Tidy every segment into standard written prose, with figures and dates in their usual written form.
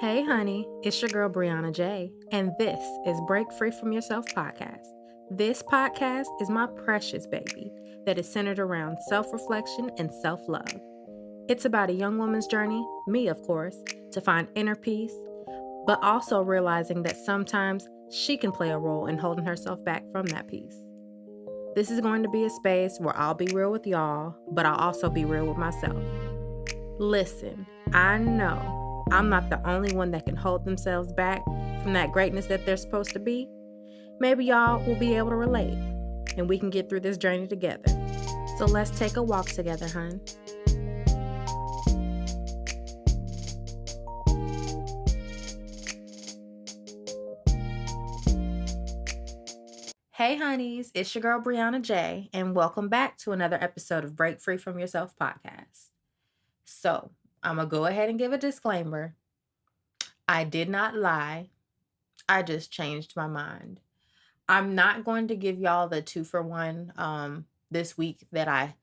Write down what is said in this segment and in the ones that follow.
Hey, honey, it's your girl Brianna J, and this is Break Free From Yourself podcast. This podcast is my precious baby that is centered around self reflection and self love. It's about a young woman's journey, me, of course, to find inner peace, but also realizing that sometimes she can play a role in holding herself back from that peace. This is going to be a space where I'll be real with y'all, but I'll also be real with myself. Listen, I know I'm not the only one that can hold themselves back from that greatness that they're supposed to be. Maybe y'all will be able to relate and we can get through this journey together. So let's take a walk together, hun. Hey, honeys, it's your girl Brianna J, and welcome back to another episode of Break Free From Yourself podcast. So, I'm going to go ahead and give a disclaimer. I did not lie. I just changed my mind. I'm not going to give y'all the 2-for-1 this week that I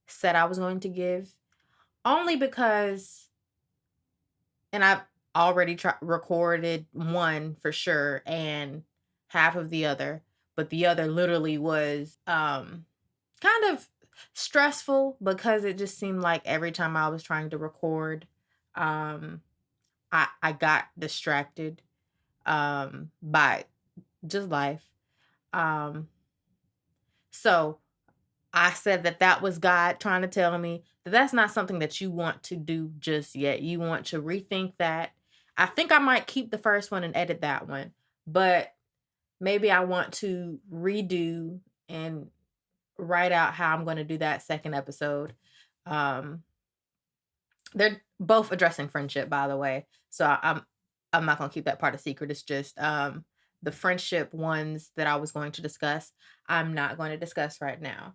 said I was going to give, only because, and I've already recorded one for sure and half of the other, but the other literally was kind of stressful because it just seemed like every time I was trying to record, um, I got distracted by just life. So I said that was God trying to tell me that that's not something that you want to do just yet. You want to rethink that. I think I might keep the first one and edit that one, but maybe I want to redo and write out how I'm going to do that second episode. Um, they're both addressing friendship, by the way. So I'm not going to keep that part a secret. It's just the friendship ones that I was going to discuss, I'm not going to discuss right now.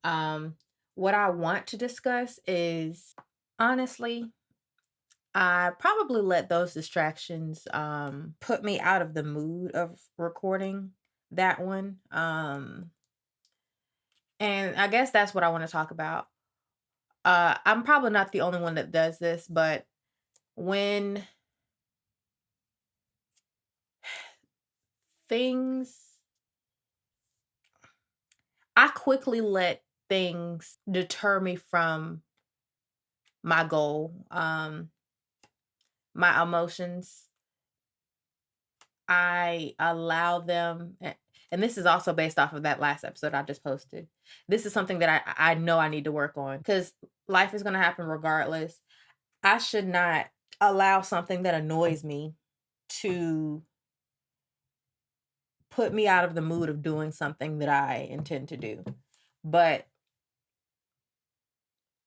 Um, what I want to discuss is, honestly, I probably let those distractions put me out of the mood of recording that one. And I guess that's what I want to talk about. I'm probably not the only one that does this, but when things, I quickly let things deter me from my goal, my emotions. I allow them, and this is also based off of that last episode I just posted. This is something that I know I need to work on because life is going to happen regardless. I should not allow something that annoys me to put me out of the mood of doing something that I intend to do. But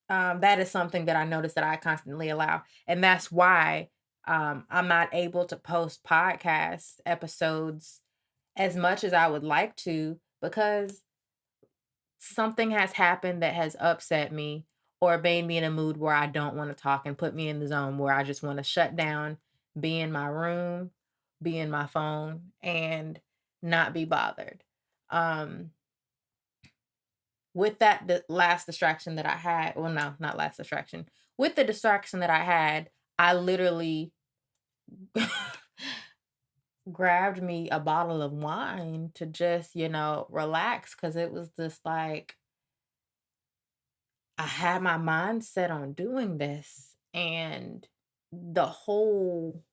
that is something that I notice that I constantly allow. And that's why I'm not able to post podcast episodes as much as I would like to, because something has happened that has upset me or made me in a mood where I don't want to talk and put me in the zone where I just want to shut down, be in my room, be in my phone, and not be bothered. Um, with that last distraction that I had, well, no, not last distraction. With the distraction that I had, I literally grabbed me a bottle of wine to just, relax, because it was just like I had my mind set on doing this, and the whole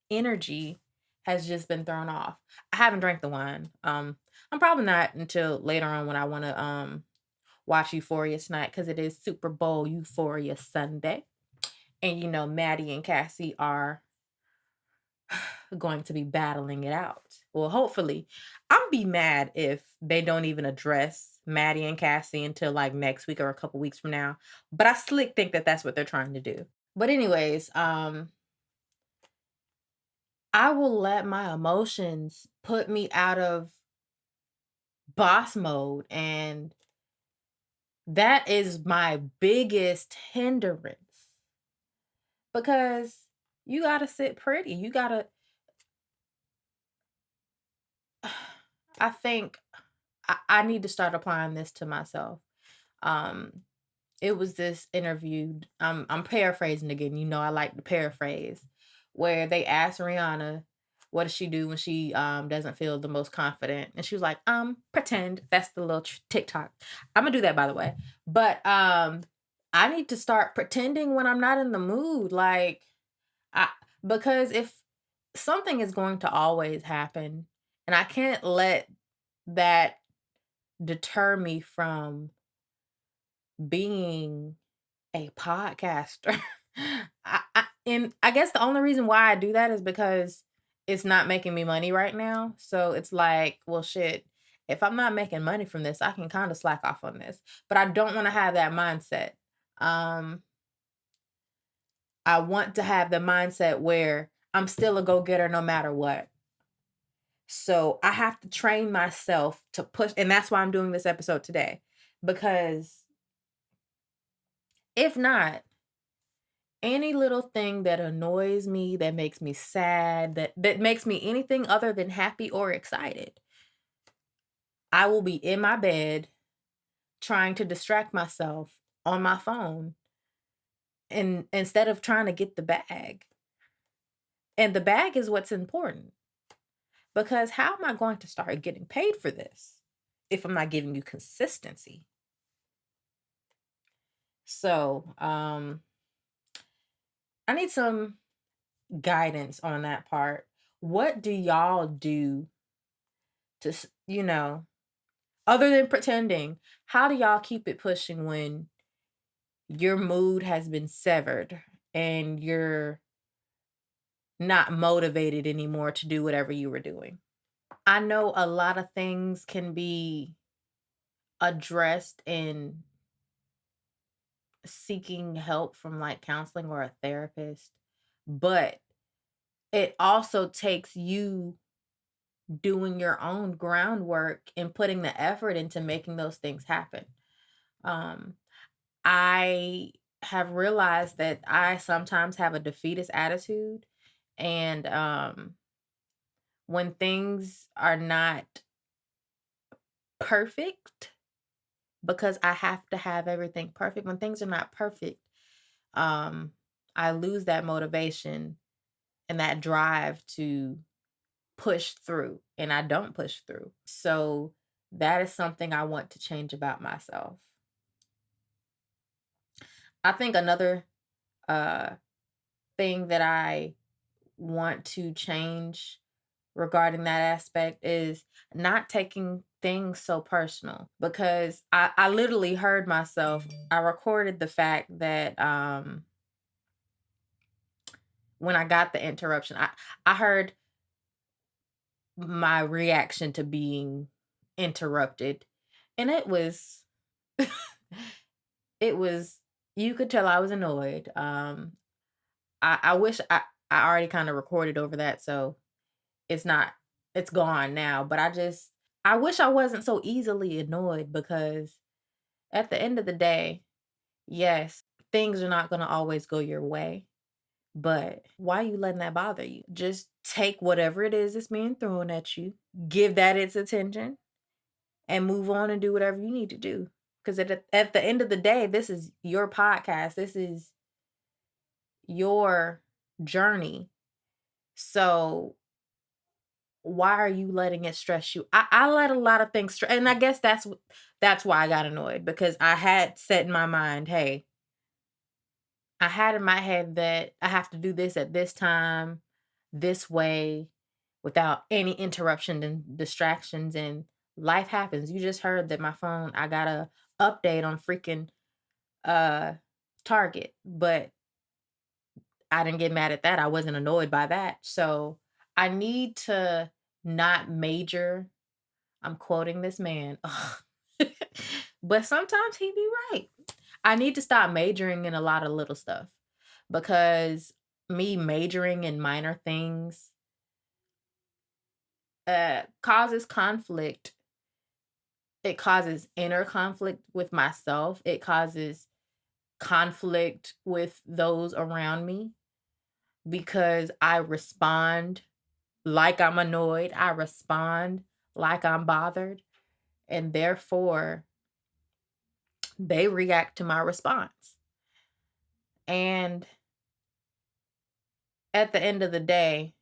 energy has just been thrown off. I haven't drank the wine. I'm probably not until later on when I want to watch Euphoria tonight, because it is Super Bowl Euphoria Sunday. And Maddie and Cassie are going to be battling it out. Well, hopefully. I'll be mad if they don't even address Maddie and Cassie until like next week or a couple weeks from now. But I slick think that that's what they're trying to do. But anyways, I will let my emotions put me out of boss mode, and that is my biggest hindrance, because you got to sit pretty. You got to, I think I need to start applying this to myself. Um, it was this interview. I'm paraphrasing again. I like to paraphrase, where they asked Rihanna, what does she do when she doesn't feel the most confident? And she was like, pretend. That's the little TikTok. I'm gonna do that, by the way. But I need to start pretending when I'm not in the mood. Like I because if something is going to always happen, and I can't let that deter me from being a podcaster. And I guess the only reason why I do that is because it's not making me money right now. So it's like, well, shit. If I'm not making money from this, I can kind of slack off on this. But I don't want to have that mindset. Um, I want to have the mindset where I'm still a go-getter no matter what. So I have to train myself to push, and that's why I'm doing this episode today. Because if not, any little thing that annoys me, that makes me sad, that makes me anything other than happy or excited, I will be in my bed trying to distract myself on my phone, and instead of trying to get the bag. And the bag is what's important, because how am I going to start getting paid for this if I'm not giving you consistency? So, I need some guidance on that part. What do y'all do to, other than pretending, how do y'all keep it pushing when your mood has been severed and you're not motivated anymore to do whatever you were doing? I know a lot of things can be addressed in seeking help from like counseling or a therapist, but it also takes you doing your own groundwork and putting the effort into making those things happen. Um, I have realized that I sometimes have a defeatist attitude, and when things are not perfect, because I have to have everything perfect, when things are not perfect, um, I lose that motivation and that drive to push through, and I don't push through. So that is something I want to change about myself. I think another uh thing that I want to change regarding that aspect is not taking things so personal, because I literally heard myself. I recorded the fact that when I got the interruption, I heard my reaction to being interrupted, and it was it was you could tell I was annoyed. I wish I already kind of recorded over that, so it's not it's gone now, but I wish I wasn't so easily annoyed, because at the end of the day, yes, things are not going to always go your way, but why are you letting that bother you? Just take whatever it is that's being thrown at you, give that its attention, and move on and do whatever you need to do. Because at the end of the day, this is your podcast. This is your journey. So why are you letting it stress you? I let a lot of things stress, and I guess that's why I got annoyed, because I had set in my mind, hey, I had in my head that I have to do this at this time, this way, without any interruption and distractions, and life happens. You just heard that my phone, I got a update on freaking uh Target, but I didn't get mad at that. I wasn't annoyed by that. So I need to not major. I'm quoting this man. Ugh. But sometimes he be right. I need to stop majoring in a lot of little stuff, because me majoring in minor things causes conflict. It causes inner conflict with myself. It causes conflict with those around me, because I respond like I'm annoyed. I respond like I'm bothered. And therefore, they react to my response. And at the end of the day,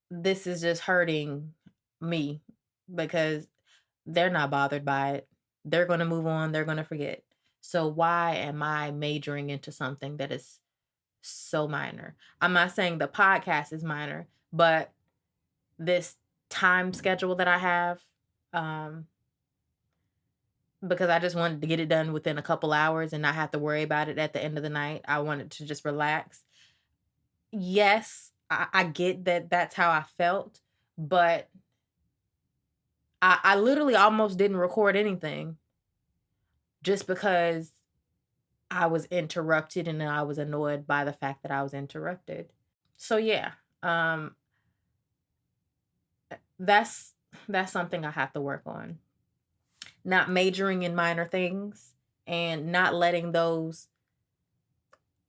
this is just hurting me because they're not bothered by it. They're going to move on, they're going to forget. So why am I majoring into something that is so minor? I'm not saying the podcast is minor, but this time schedule that I have, um, because I just wanted to get it done within a couple hours and not have to worry about it at the end of the night. I wanted to just relax. Yes, I get that that's how I felt, but I literally almost didn't record anything just because I was interrupted and I was annoyed by the fact that I was interrupted. So yeah, um, that's that's something I have to work on. Not majoring in minor things and not letting those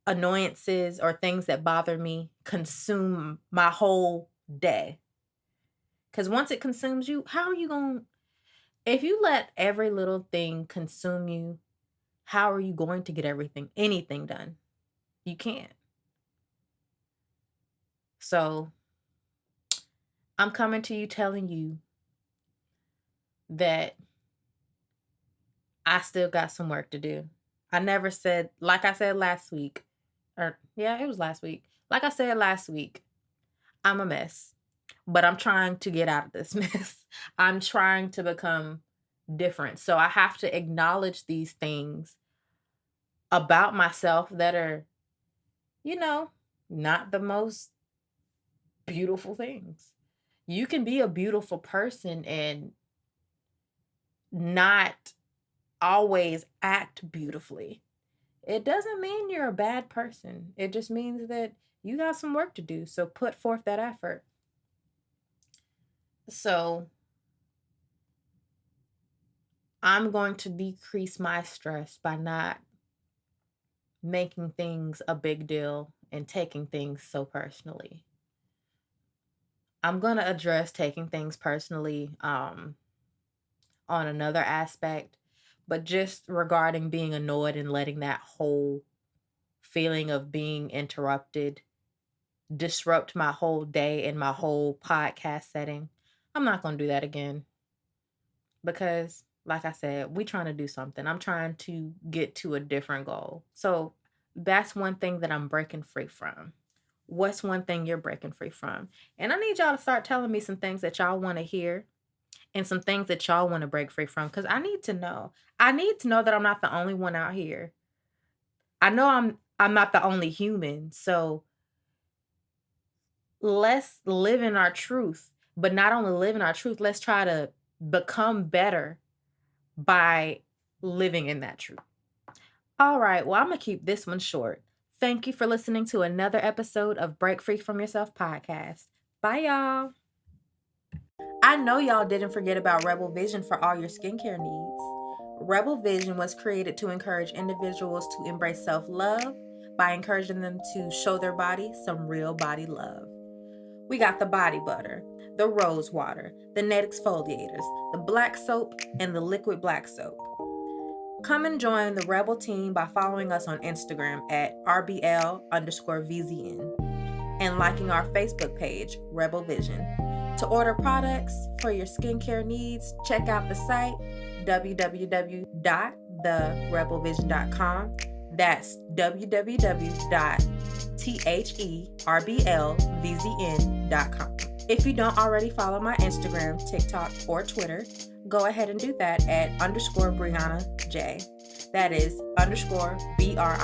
annoyances or things that bother me consume my whole day. Because once it consumes you, how are you going? If you let every little thing consume you, how are you going to get anything done? You can't. So I'm coming to you telling you that I still got some work to do. I never said, like I said last week, or yeah, it was last week. Like I said last week, I'm a mess, but I'm trying to get out of this mess. I'm trying to become different. So I have to acknowledge these things about myself that are, you know, not the most beautiful things. You can be a beautiful person and not always act beautifully. It doesn't mean you're a bad person. It just means that you got some work to do. So put forth that effort. So I'm going to decrease my stress by not making things a big deal and taking things so personally. I'm going to address taking things personally on another aspect, but just regarding being annoyed and letting that whole feeling of being interrupted disrupt my whole day and my whole podcast setting. I'm not going to do that again because like I said, we trying to do something. I'm trying to get to a different goal. So that's one thing that I'm breaking free from. What's one thing you're breaking free from? And I need y'all to start telling me some things that y'all want to hear and some things that y'all want to break free from because I need to know. I need to know that I'm not the only one out here. I know I'm not the only human. So let's live in our truth, but not only live in our truth, let's try to become better by living in that truth. All right, well, I'm going to keep this one short. Thank you for listening to another episode of Break Free From Yourself podcast. Bye, y'all. I know y'all didn't forget about Rebel Vision for all your skincare needs. Rebel Vision was created to encourage individuals to embrace self-love by encouraging them to show their body some real body love. We got the body butter, the rose water, the net exfoliators, the black soap, and the liquid black soap. Come and join the Rebel team by following us on Instagram at RBL_VZN and liking our Facebook page, Rebel Vision. To order products for your skincare needs, check out the site www.therebelvision.com. That's www.therebelvzn.com. If you don't already follow my Instagram, TikTok, or Twitter, go ahead and do that at _Brianna J. That is _BRIAUNAJ.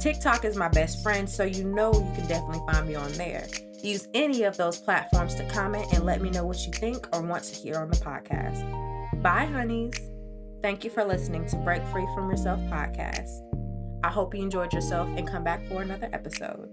TikTok is my best friend, so you know you can definitely find me on there. Use any of those platforms to comment and let me know what you think or want to hear on the podcast. Bye, honeys. Thank you for listening to Break Free From Yourself podcast. I hope you enjoyed yourself and come back for another episode.